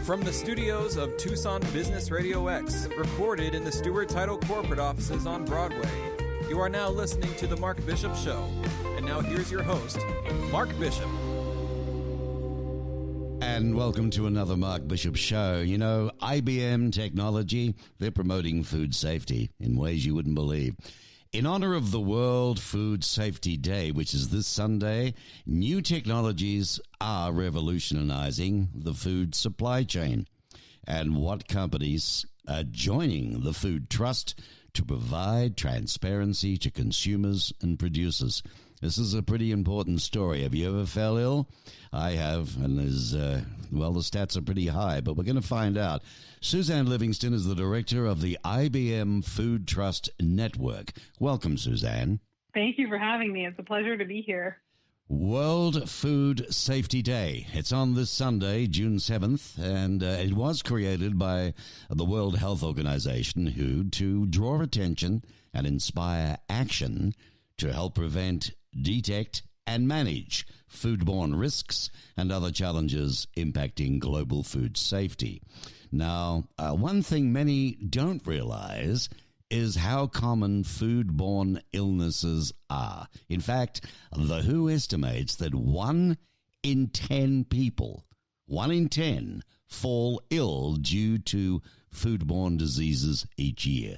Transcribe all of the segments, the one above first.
From the studios of Tucson Business Radio X, recorded in the Stewart Title corporate offices on Broadway, you are now listening to The Mark Bishop Show. And now here's your host, Mark Bishop. And welcome to another Mark Bishop Show. You know, IBM Technology, they're promoting food safety in ways you wouldn't believe. In honor of the World Food Safety Day, which is this Sunday, new technologies are revolutionizing the food supply chain. And what companies are joining the Food Trust to provide transparency to consumers and producers? This is a pretty important story. Have you ever fell ill? I have, and the stats are pretty high, but we're going to find out. Suzanne Livingston is the director of the IBM Food Trust Network. Welcome, Suzanne. Thank you for having me. It's a pleasure to be here. World Food Safety Day. It's on this Sunday, June 7th, and it was created by the World Health Organization to draw attention and inspire action to help prevent, detect, and manage foodborne risks and other challenges impacting global food safety. Now, one thing many don't realize is how common foodborne illnesses are. In fact, the WHO estimates that 1 in 10 people, 1 in 10, fall ill due to foodborne diseases each year.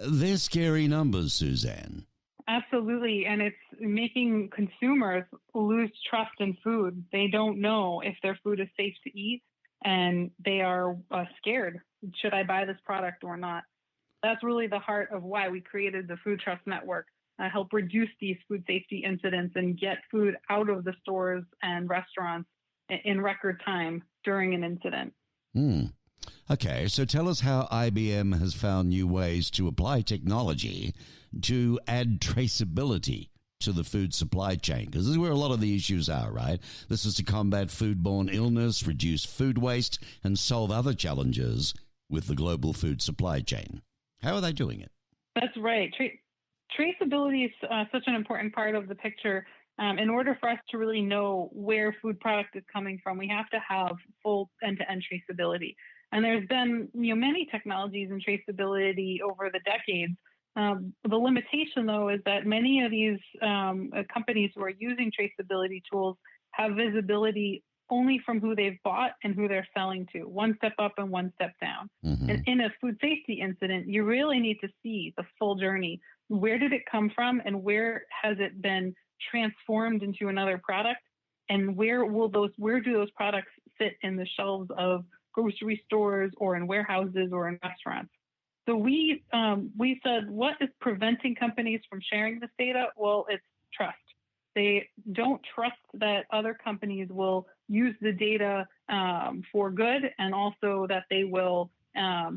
They're scary numbers, Suzanne. Absolutely, and it's making consumers lose trust in food. They don't know if their food is safe to eat, and they are scared. Should I buy this product or not? That's really the heart of why we created the Food Trust Network, help reduce these food safety incidents and get food out of the stores and restaurants in record time during an incident. Okay, so tell us how IBM has found new ways to apply technology to add traceability to the food supply chain, because this is where a lot of the issues are, right? This is to combat foodborne illness, reduce food waste, and solve other challenges with the global food supply chain. How are they doing it? That's right. Traceability is such an important part of the picture. In order for us to really know where food product is coming from, we have to have full end-to-end traceability. And there's been many technologies in traceability over the decades. The limitation, though, is that many of these companies who are using traceability tools have visibility only from who they've bought and who they're selling to, one step up and one step down. Mm-hmm. And in a food safety incident, you really need to see the full journey. Where did it come from, and where has it been transformed into another product? And where do those products sit in the shelves of grocery stores or in warehouses or in restaurants? So we said, what is preventing companies from sharing this data? Well, it's trust. They don't trust that other companies will use the data for good, and also that they will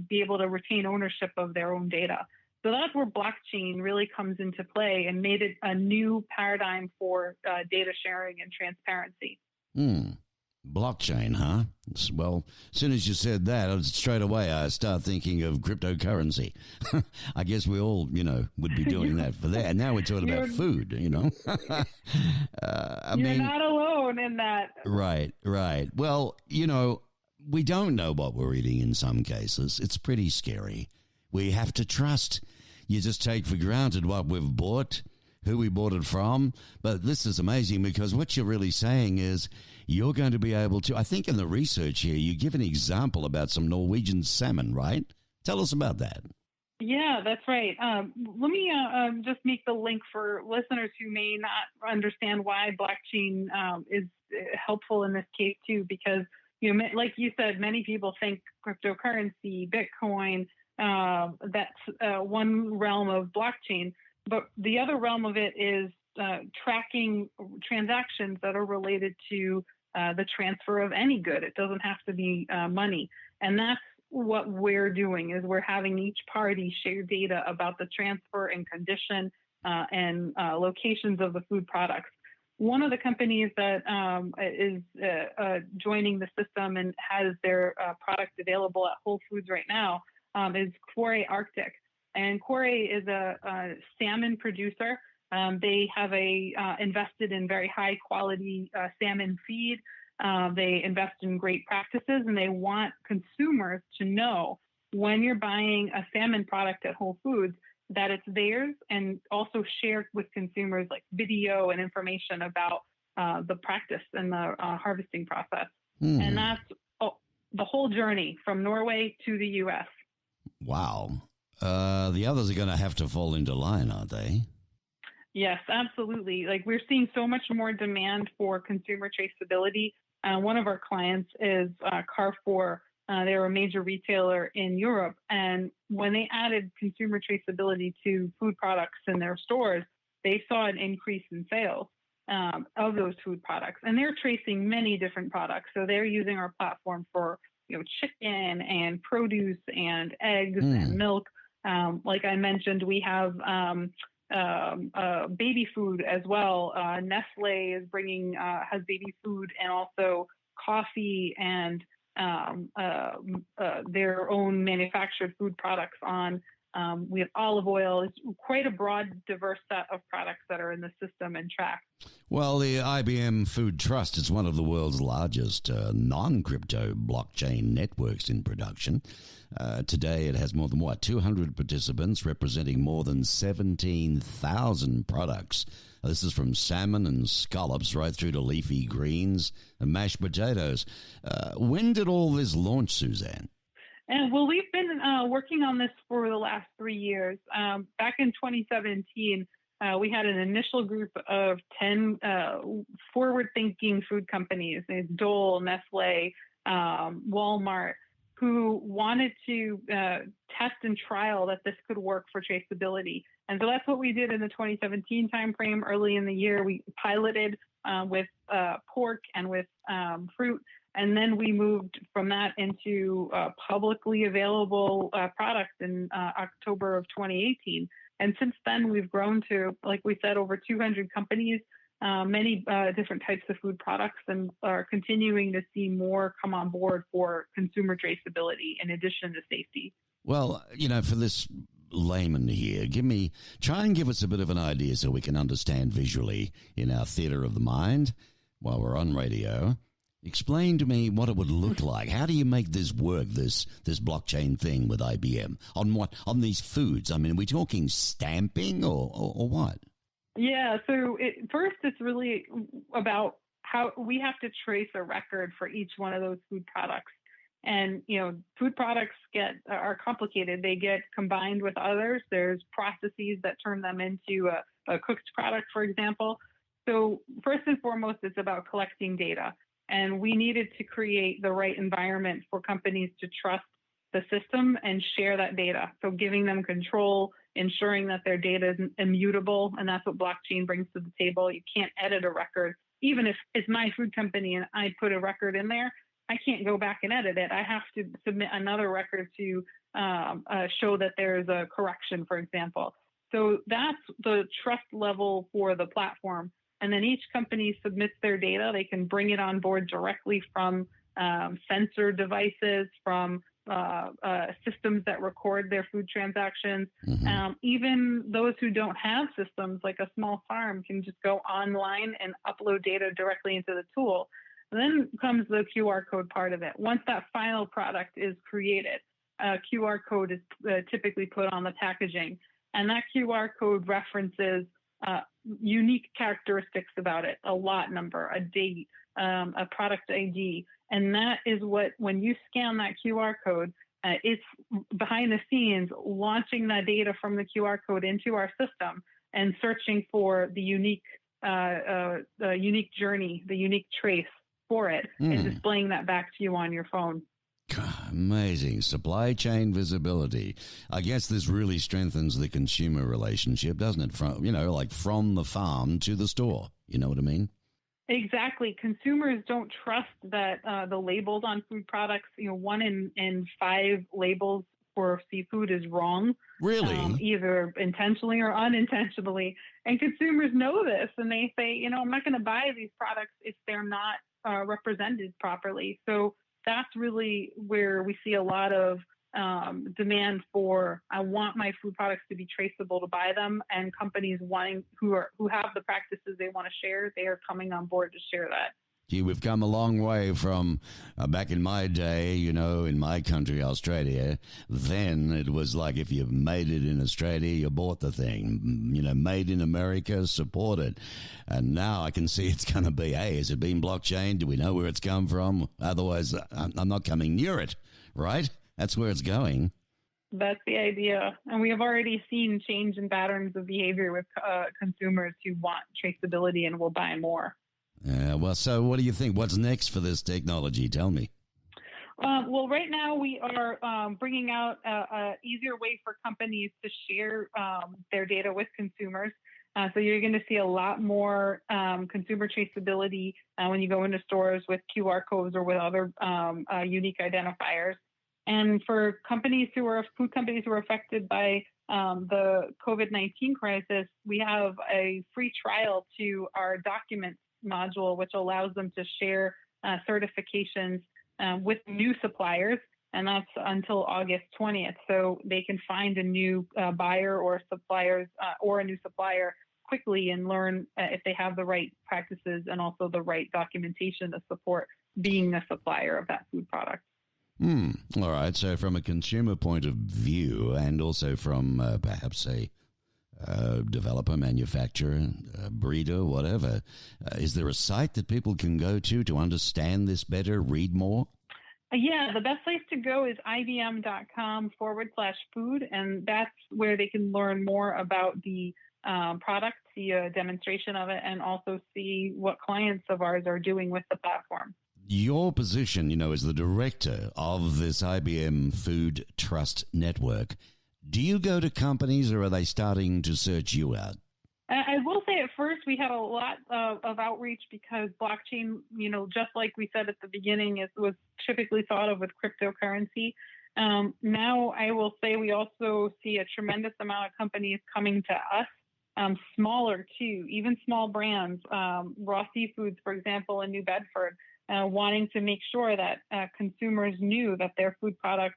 be able to retain ownership of their own data. So that's where blockchain really comes into play and made it a new paradigm for data sharing and transparency. Blockchain, huh? Well, as soon as you said that, straight away I start thinking of cryptocurrency. I guess we all, would be doing that for that. And now we're talking about food, You're not alone in that. Right. Well, we don't know what we're eating in some cases. It's pretty scary. We have to trust. You just take for granted what we've bought, who we bought it from. But this is amazing, because what you're really saying is you're going to be able to, I think in the research here, you give an example about some Norwegian salmon, right? Tell us about that. Yeah, that's right. Let me just make the link for listeners who may not understand why blockchain is helpful in this case too, because, like you said, many people think cryptocurrency, Bitcoin, that's one realm of blockchain. But the other realm of it is tracking transactions that are related to the transfer of any good. It doesn't have to be money. And that's what we're doing, is we're having each party share data about the transfer and condition and locations of the food products. One of the companies that is joining the system and has their product available at Whole Foods right now is Quarry Arctic. And Quarry is a salmon producer. They have invested in very high quality salmon feed. They invest in great practices, and they want consumers to know when you're buying a salmon product at Whole Foods that it's theirs, and also share with consumers like video and information about the practice and the harvesting process. And that's the whole journey from Norway to the U.S. Wow. The others are going to have to fall into line, aren't they? Yes, absolutely. Like, we're seeing so much more demand for consumer traceability. One of our clients is Carrefour. They're a major retailer in Europe. And when they added consumer traceability to food products in their stores, they saw an increase in sales of those food products. And they're tracing many different products. So they're using our platform for, chicken and produce and eggs and milk. Like I mentioned, we have baby food as well. Nestle is has baby food, and also coffee and their own manufactured food products on. We have olive oil. It's quite a broad, diverse set of products that are in the system and tracked. Well, the IBM Food Trust is one of the world's largest non-crypto blockchain networks in production. Today, it has more than, 200 participants representing more than 17,000 products. This is from salmon and scallops right through to leafy greens and mashed potatoes. When did all this launch, Suzanne? Well, we've been working on this for the last 3 years. Back in 2017, we had an initial group of 10 forward-thinking food companies, Dole, Nestle, Walmart, who wanted to test and trial that this could work for traceability. And so that's what we did in the 2017 timeframe. Early in the year, we piloted with pork and with fruit. And then we moved from that into publicly available products in October of 2018. And since then, we've grown to, like we said, over 200 companies, many different types of food products, and are continuing to see more come on board for consumer traceability in addition to safety. Well, for this layman here, try and give us a bit of an idea so we can understand visually in our theater of the mind while we're on radio. Explain to me what it would look like. How do you make this work, this blockchain thing with IBM? On these foods? I mean, are we talking stamping or what? Yeah, so first it's really about how we have to trace a record for each one of those food products. And, food products are complicated. They get combined with others. There's processes that turn them into a cooked product, for example. So first and foremost, it's about collecting data. And we needed to create the right environment for companies to trust the system and share that data. So giving them control, ensuring that their data is immutable. And that's what blockchain brings to the table. You can't edit a record. Even if it's my food company and I put a record in there, I can't go back and edit it. I have to submit another record to show that there's a correction, for example. So that's the trust level for the platform. And then each company submits their data. They can bring it on board directly from sensor devices, from systems that record their food transactions. Mm-hmm. Even those who don't have systems, like a small farm, can just go online and upload data directly into the tool. And then comes the QR code part of it. Once that final product is created, a QR code is typically put on the packaging. And that QR code references unique characteristics about it, a lot number, a date, a product ID. And that is what, when you scan that QR code, it's behind the scenes launching that data from the QR code into our system and searching for the unique journey, the unique trace for it, and displaying that back to you on your phone. Amazing. Supply chain visibility. I guess this really strengthens the consumer relationship, doesn't it? From the farm to the store. You know what I mean? Exactly. Consumers don't trust that the labels on food products, 1 in 5 labels for seafood is wrong. Really? Either intentionally or unintentionally. And consumers know this, and they say, I'm not going to buy these products if they're not represented properly. So that's really where we see a lot of demand for. I want my food products to be traceable to buy them, and companies who have the practices they want to share, they are coming on board to share that. Gee, we've come a long way from back in my day, in my country, Australia. Then it was like if you made it in Australia, you bought the thing. Made in America, support it. And now I can see it's going to be, hey, has it been blockchain? Do we know where it's come from? Otherwise, I'm not coming near it, right? That's where it's going. That's the idea. And we have already seen change in patterns of behavior with consumers who want traceability and will buy more. Well, so what do you think? What's next for this technology? Tell me. Well, right now we are bringing out an easier way for companies to share their data with consumers. So you're going to see a lot more consumer traceability when you go into stores with QR codes or with other unique identifiers. And for food companies who are affected by the COVID-19 crisis, we have a free trial to our documents module, which allows them to share certifications with new suppliers, and that's until August 20th. So they can find a new buyer or suppliers or a new supplier quickly and learn if they have the right practices and also the right documentation to support being a supplier of that food product. All right. So from a consumer point of view and also from perhaps a developer, manufacturer, breeder, whatever, is there a site that people can go to understand this better, read more? Yeah, the best place to go is ibm.com/food, and that's where they can learn more about the product, see a demonstration of it, and also see what clients of ours are doing with the platform. Your position, as the director of this IBM Food Trust Network, do you go to companies or are they starting to search you out? I will say at first we had a lot of outreach because blockchain, just like we said at the beginning, it was typically thought of with cryptocurrency. Now I will say we also see a tremendous amount of companies coming to us, smaller too, even small brands, Raw Seafoods, for example, in New Bedford, wanting to make sure that consumers knew that their food product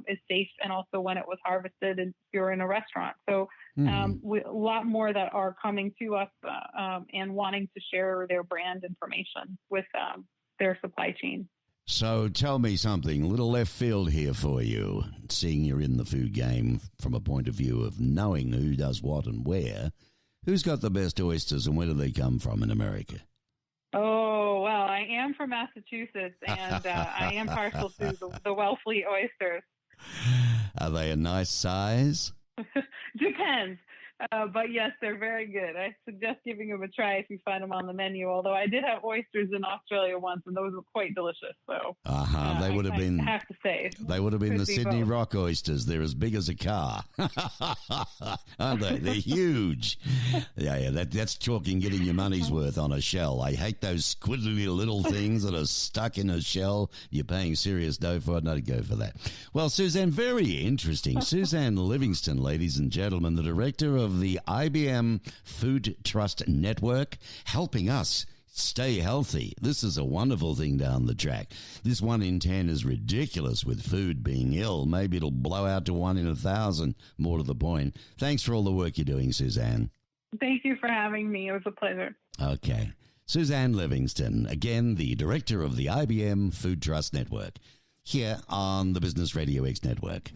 is safe and also when it was harvested if you're in a restaurant. So a lot more that are coming to us and wanting to share their brand information with their supply chain. So tell me something, a little left field here for you, seeing you're in the food game from a point of view of knowing who does what and where. Who's got the best oysters and where do they come from in America? Oh, well, I am from Massachusetts, and I am partial to the Wellfleet oysters. Are they a nice size? Depends. But yes, they're very good. I suggest giving them a try if you find them on the menu, although I did have oysters in Australia once, and those were quite delicious. So they would have been, I have to say. They would have been the Sydney Rock oysters. They're as big as a car. Aren't they? They're huge. Yeah, that's talking getting your money's worth on a shell. I hate those squiddly little things that are stuck in a shell. You're paying serious dough for it. No, go for that. Well, Suzanne, very interesting. Suzanne Livingston, ladies and gentlemen, the director of the IBM Food Trust Network, helping us stay healthy. This is a wonderful thing down the track. This 1 in 10 is ridiculous with food being ill. Maybe it'll blow out to 1 in 1,000, more to the point. Thanks for all the work you're doing, Suzanne. Thank you for having me. It was a pleasure. Okay. Suzanne Livingston, again, the director of the IBM Food Trust Network, here on the Business Radio X Network.